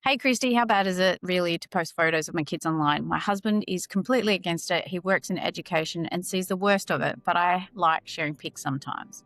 Hey, Kristi, how bad is it really to post photos of my kids online? My husband is completely against it. He works in education and sees the worst of it, but I like sharing pics sometimes.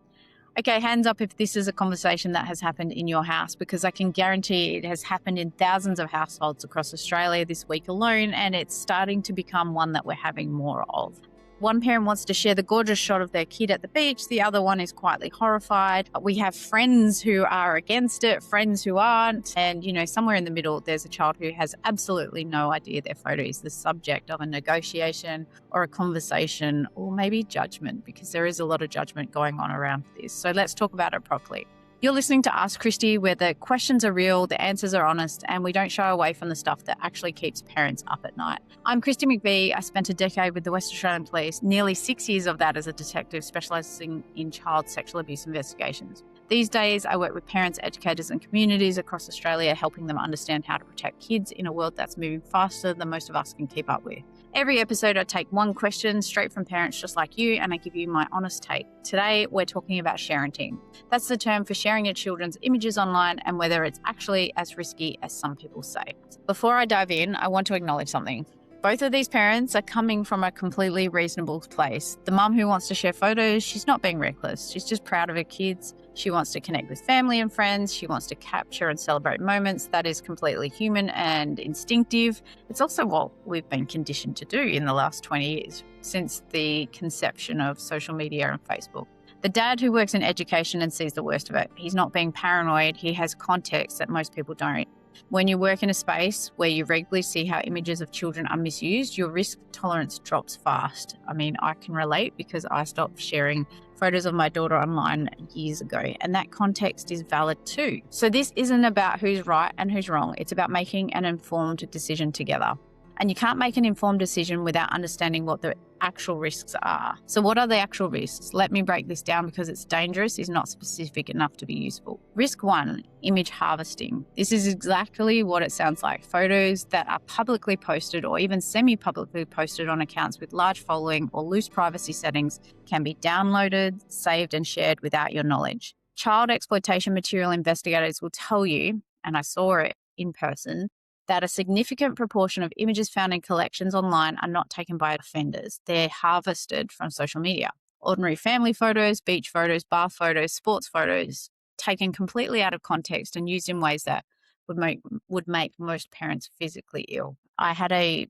Okay, hands up if this is a conversation that has happened in your house, because I can guarantee it has happened in thousands of households across Australia this week alone, and it's starting to become one that we're having more of. One parent wants to share the gorgeous shot of their kid at the beach. The other one is quietly horrified. We have friends who are against it, friends who aren't. And, somewhere in the middle, there's a child who has absolutely no idea their photo is the subject of a negotiation or a conversation or maybe judgment, because there is a lot of judgment going on around this. So let's talk about it properly. You're listening to Ask Kristi, where the questions are real, the answers are honest, and we don't shy away from the stuff that actually keeps parents up at night. I'm Kristi McVee. I spent a decade with the West Australian Police, nearly 6 years of that as a detective specialising in child sexual abuse investigations. These days, I work with parents, educators, and communities across Australia, helping them understand how to protect kids in a world that's moving faster than most of us can keep up with. Every episode, I take one question straight from parents just like you, and I give you my honest take. Today, we're talking about sharenting. That's the term for sharing your children's images online and whether it's actually as risky as some people say. Before I dive in, I want to acknowledge something. Both of these parents are coming from a completely reasonable place. The mum who wants to share photos, she's not being reckless. She's just proud of her kids. She wants to connect with family and friends. She wants to capture and celebrate moments. That is completely human and instinctive. It's also what we've been conditioned to do in the last 20 years, since the conception of social media and Facebook. The dad who works in education and sees the worst of it, he's not being paranoid. He has context that most people don't. When you work in a space where you regularly see how images of children are misused, your risk tolerance drops fast. I mean, I can relate because I stopped sharing photos of my daughter online years ago, and that context is valid too. So this isn't about who's right and who's wrong. It's about making an informed decision together. And you can't make an informed decision without understanding what the actual risks are. So what are the actual risks? Let me break this down because it's dangerous, is not specific enough to be useful. Risk 1, image harvesting. This is exactly what it sounds like. Photos that are publicly posted or even semi-publicly posted on accounts with large following or loose privacy settings can be downloaded, saved, and shared without your knowledge. Child exploitation material investigators will tell you, and I saw it in person, that a significant proportion of images found in collections online are not taken by offenders. They're harvested from social media. Ordinary family photos, beach photos, bath photos, sports photos, taken completely out of context and used in ways that would make most parents physically ill. I had a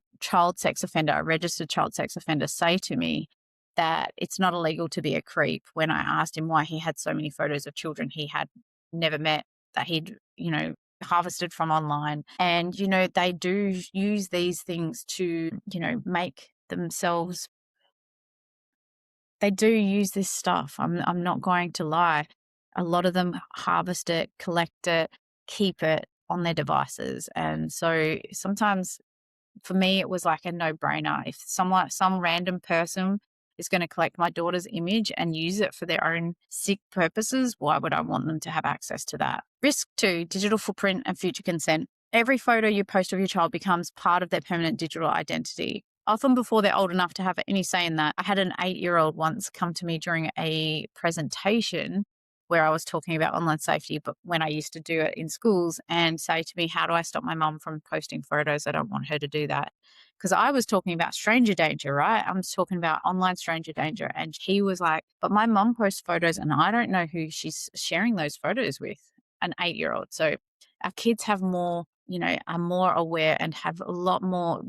registered child sex offender, say to me that it's not illegal to be a creep when I asked him why he had so many photos of children he had never met that he'd, harvested from online. And, they do use these things to, make themselves, they do use this stuff. I'm not going to lie. A lot of them harvest it, collect it, keep it on their devices. And so sometimes for me, it was like a no-brainer. If some random person is going to collect my daughter's image and use it for their own sick purposes, why would I want them to have access to that? Risk 2, digital footprint and future consent. Every photo you post of your child becomes part of their permanent digital identity, often before they're old enough to have any say in that. I had an 8-year-old once come to me during a presentation where I was talking about online safety, but when I used to do it in schools, and say to me, how do I stop my mum from posting photos? I don't want her to do that. Because I was talking about stranger danger, right? I'm talking about online stranger danger. And he was like, but my mum posts photos and I don't know who she's sharing those photos with, an 8-year-old. So our kids have more, are more aware and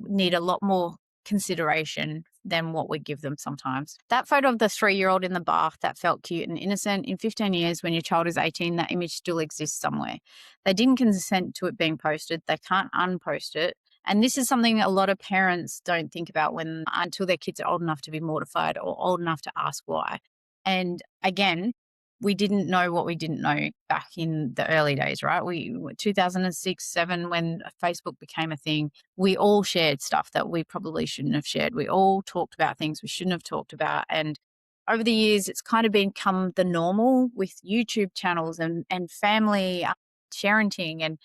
need a lot more consideration than what we give them sometimes. That photo of the 3-year-old in the bath that felt cute and innocent, in 15 years, when your child is 18, that image still exists somewhere. They didn't consent to it being posted. They can't unpost it. And this is something a lot of parents don't think about until their kids are old enough to be mortified or old enough to ask why. And again, we didn't know what we didn't know back in the early days, right? 2006, 7, when Facebook became a thing, we all shared stuff that we probably shouldn't have shared. We all talked about things we shouldn't have talked about. And over the years, it's kind of become the normal with YouTube channels and family sharenting. And,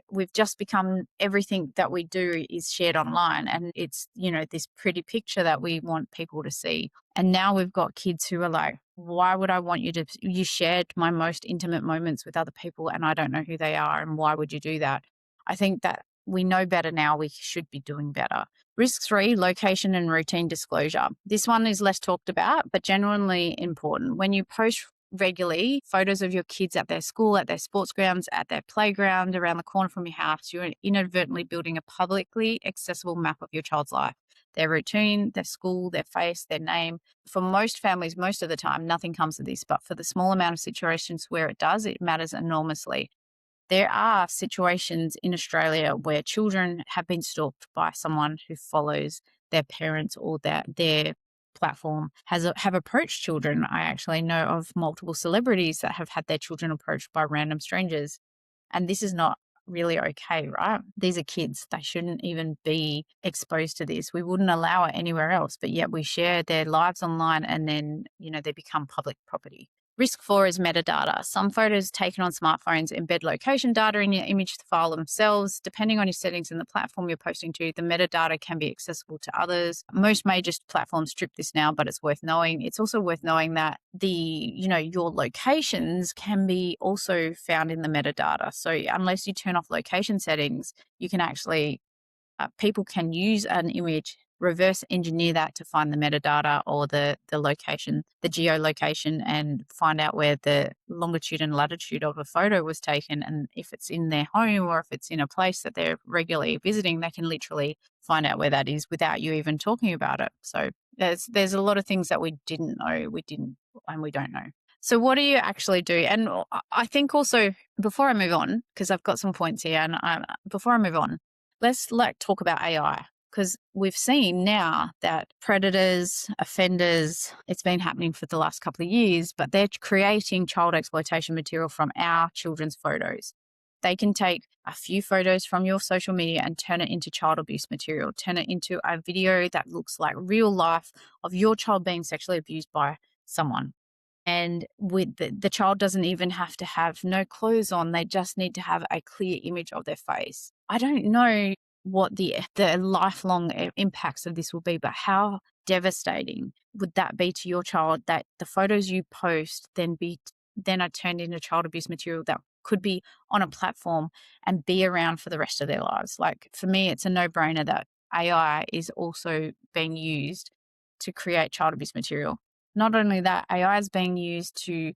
we've just become, everything that we do is shared online. And it's, this pretty picture that we want people to see. And now we've got kids who are like, why would I want you shared my most intimate moments with other people and I don't know who they are, and why would you do that? I think that we know better now. We should be doing better. Risk 3, location and routine disclosure. This one is less talked about, but genuinely important. When you post regularly photos of your kids at their school, at their sports grounds, at their playground, around the corner from your house, you're inadvertently building a publicly accessible map of your child's life, their routine, their school, their face, their name. For most families, most of the time, nothing comes of this, but for the small amount of situations where it does, it matters enormously. There are situations in Australia where children have been stalked by someone who follows their parents or their platform have approached children. I actually know of multiple celebrities that have had their children approached by random strangers. And this is not really okay, right? These are kids. They shouldn't even be exposed to this. We wouldn't allow it anywhere else, but yet we share their lives online and then, they become public property. Risk 4 is metadata. Some photos taken on smartphones embed location data in your image file themselves. Depending on your settings and the platform you're posting to, the metadata can be accessible to others. Most major platforms strip this now, but it's worth knowing. It's also worth knowing that your locations can be also found in the metadata. So unless you turn off location settings, you can actually people can use an image, reverse engineer that to find the metadata or the location, the geolocation, and find out where the longitude and latitude of a photo was taken. And if it's in their home or if it's in a place that they're regularly visiting, they can literally find out where that is without you even talking about it. So there's a lot of things that we didn't know, and we don't know. So what do you actually do? And I think also, before I move on, because I've got some points here, and before I move on, let's talk about AI, because we've seen now that predators, offenders, it's been happening for the last couple of years, but they're creating child exploitation material from our children's photos. They can take a few photos from your social media and turn it into child abuse material, turn it into a video that looks like real life of your child being sexually abused by someone. And with the child doesn't even have to have no clothes on. They just need to have a clear image of their face. I don't know what the lifelong impacts of this will be, but how devastating would that be to your child that the photos you post then are turned into child abuse material that could be on a platform and be around for the rest of their lives? Like, for me, it's a no-brainer that AI is also being used to create child abuse material. Not only that, AI is being used to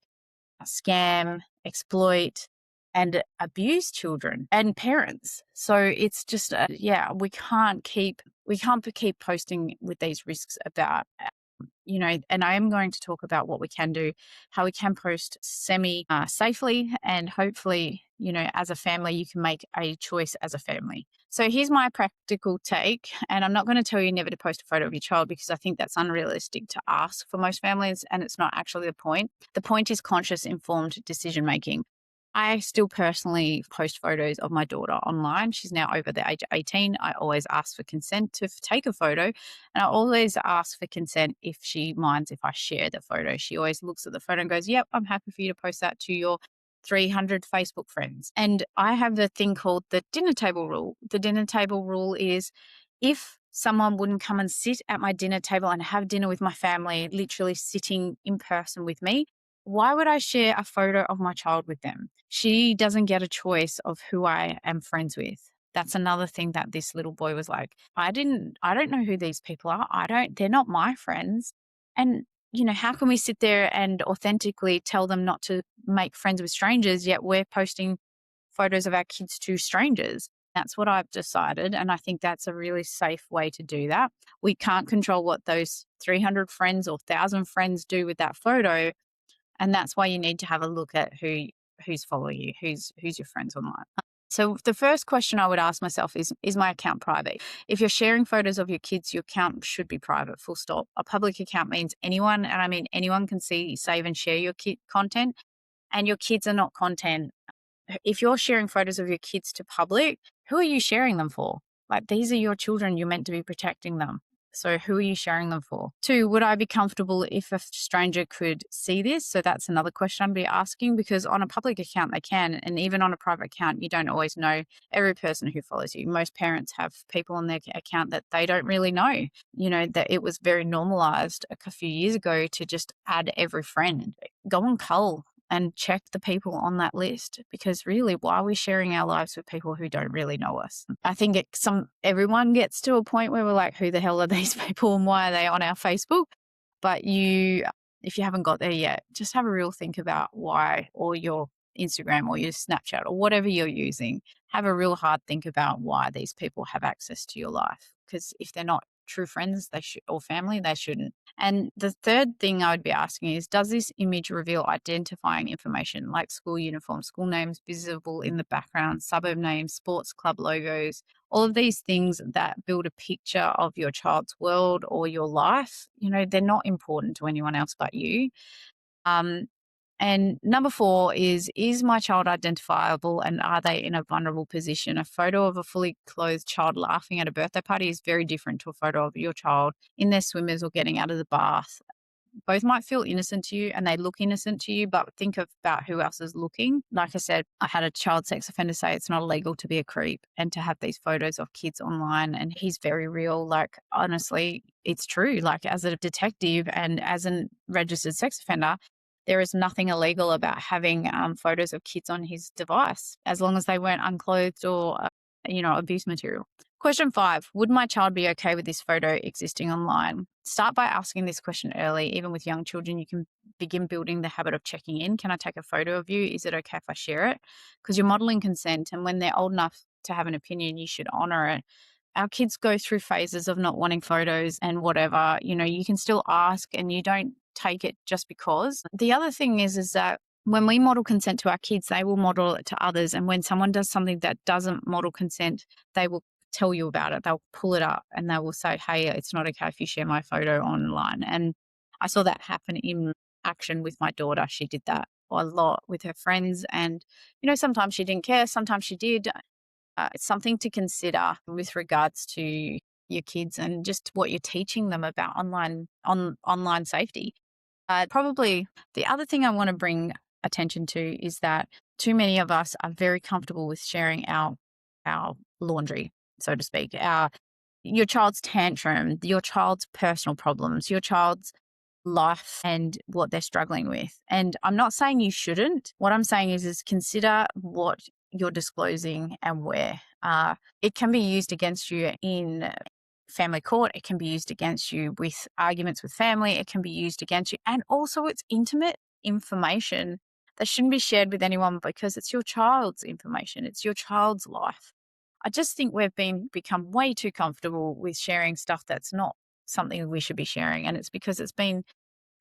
scam, exploit, and abuse children and parents. So it's just, we can't keep posting with these risks about, and I am going to talk about what we can do, how we can post safely, and hopefully, as a family, you can make a choice as a family. So here's my practical take, and I'm not going to tell you never to post a photo of your child because I think that's unrealistic to ask for most families, and it's not actually the point. The point is conscious, informed decision making. I still personally post photos of my daughter online. She's now over the age of 18. I always ask for consent to take a photo, and I always ask for consent if she minds if I share the photo. She always looks at the photo and goes, "Yep, I'm happy for you to post that to your 300 Facebook friends." And I have the thing called the dinner table rule. The dinner table rule is, if someone wouldn't come and sit at my dinner table and have dinner with my family, literally sitting in person with me, why would I share a photo of my child with them? She doesn't get a choice of who I am friends with. That's another thing that this little boy was like, I don't know who these people are. They're not my friends. And, how can we sit there and authentically tell them not to make friends with strangers, yet we're posting photos of our kids to strangers? That's what I've decided. And I think that's a really safe way to do that. We can't control what those 300 friends or 1,000 friends do with that photo. And that's why you need to have a look at who's following you, who's your friends online. So the first question I would ask myself is my account private? If you're sharing photos of your kids, your account should be private, full stop. A public account means anyone, and I mean anyone, can see, save, and share your kid content, and your kids are not content. If you're sharing photos of your kids to public, who are you sharing them for? Like, these are your children. You're meant to be protecting them. So who are you sharing them for? 2, would I be comfortable if a stranger could see this? So that's another question I'd be asking, because on a public account, they can. And even on a private account, you don't always know every person who follows you. Most parents have people on their account that they don't really know. That it was very normalized a few years ago to just add every friend. Go on Cull and check the people on that list, because really, why are we sharing our lives with people who don't really know us? I think everyone gets to a point where we're like, who the hell are these people and why are they on our Facebook? But if you haven't got there yet, just have a real think about why, or your Instagram or your Snapchat or whatever you're using. Have a real hard think about why these people have access to your life. Because if they're not true friends, or family, they shouldn't. And the third thing I would be asking is, does this image reveal identifying information like school uniforms, school names visible in the background, suburb names, sports club logos, all of these things that build a picture of your child's world or your life? They're not important to anyone else but you. And number 4 is my child identifiable, and are they in a vulnerable position? A photo of a fully clothed child laughing at a birthday party is very different to a photo of your child in their swimmers or getting out of the bath. Both might feel innocent to you and they look innocent to you, but think about who else is looking. Like I said, I had a child sex offender say it's not illegal to be a creep and to have these photos of kids online, and he's very real. Like, honestly, it's true. Like, as a detective and as a registered sex offender, there is nothing illegal about having photos of kids on his device, as long as they weren't unclothed or, abuse material. Question 5, would my child be okay with this photo existing online? Start by asking this question early. Even with young children, you can begin building the habit of checking in. Can I take a photo of you? Is it okay if I share it? Because you're modeling consent, and when they're old enough to have an opinion, you should honor it. Our kids go through phases of not wanting photos and whatever. You can still ask, and you don't take it just because. The other thing is that when we model consent to our kids, they will model it to others. And when someone does something that doesn't model consent, they will tell you about it. They'll pull it up and they will say, hey, it's not okay if you share my photo online. And I saw that happen in action with my daughter. She did that a lot with her friends. And, sometimes she didn't care. Sometimes she did. It's something to consider with regards to your kids and just what you're teaching them about online safety. Probably the other thing I want to bring attention to is that too many of us are very comfortable with sharing our laundry, so to speak, your child's tantrum, your child's personal problems, your child's life and what they're struggling with. And I'm not saying you shouldn't. What I'm saying is consider what you're disclosing and where. It can be used against you in family court. It can be used against you with arguments with family. It can be used against you. And also, it's intimate information that shouldn't be shared with anyone because it's your child's information. It's your child's life. I just think we've become way too comfortable with sharing stuff that's not something we should be sharing. And it's because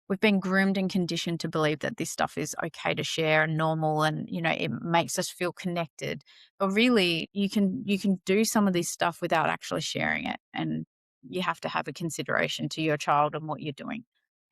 we've been groomed and conditioned to believe that this stuff is okay to share and normal, and it makes us feel connected. But really, you can do some of this stuff without actually sharing it, and you have to have a consideration to your child and what you're doing.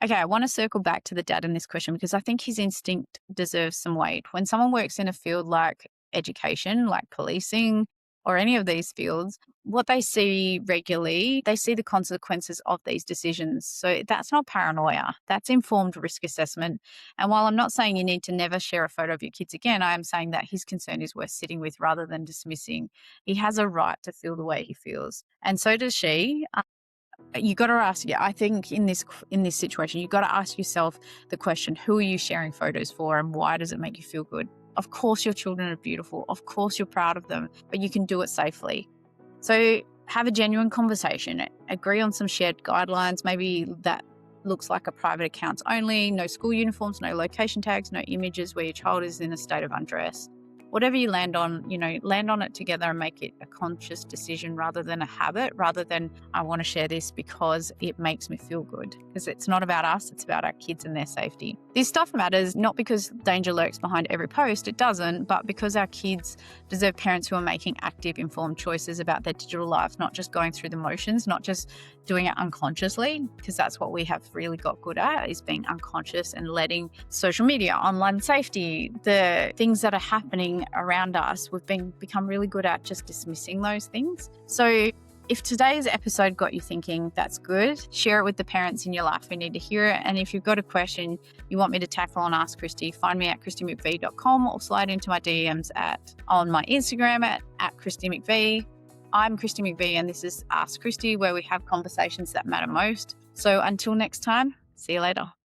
Okay, I want to circle back to the dad in this question because I think his instinct deserves some weight. When someone works in a field like education, like policing, or any of these fields, what they see regularly, they see the consequences of these decisions. So that's not paranoia. That's informed risk assessment. And while I'm not saying you need to never share a photo of your kids again, I am saying that his concern is worth sitting with rather than dismissing. He has a right to feel the way he feels. And so does she. You got to ask, I think in this situation, you got to ask yourself the question, who are you sharing photos for and why does it make you feel good? Of course, your children are beautiful. Of course, you're proud of them, but you can do it safely. So have a genuine conversation, agree on some shared guidelines. Maybe that looks like a private accounts only, no school uniforms, no location tags, no images where your child is in a state of undress. Whatever you land on, land on it together and make it a conscious decision rather than a habit, rather than I want to share this because it makes me feel good. Because it's not about us, it's about our kids and their safety. This stuff matters not because danger lurks behind every post, it doesn't, but because our kids deserve parents who are making active, informed choices about their digital lives, not just going through the motions, not just doing it unconsciously, because that's what we have really got good at, is being unconscious and letting social media, online safety, the things that are happening around us, we've become really good at just dismissing those things. So if today's episode got you thinking, that's good. Share it with the parents in your life who need to hear it. And if you've got a question you want me to tackle on Ask Kristi, find me at kristimcvee.com or slide into my DMs on my Instagram at Kristi McVee. I'm Kristi McVee and this is Ask Kristi, where we have conversations that matter most. So until next time, see you later.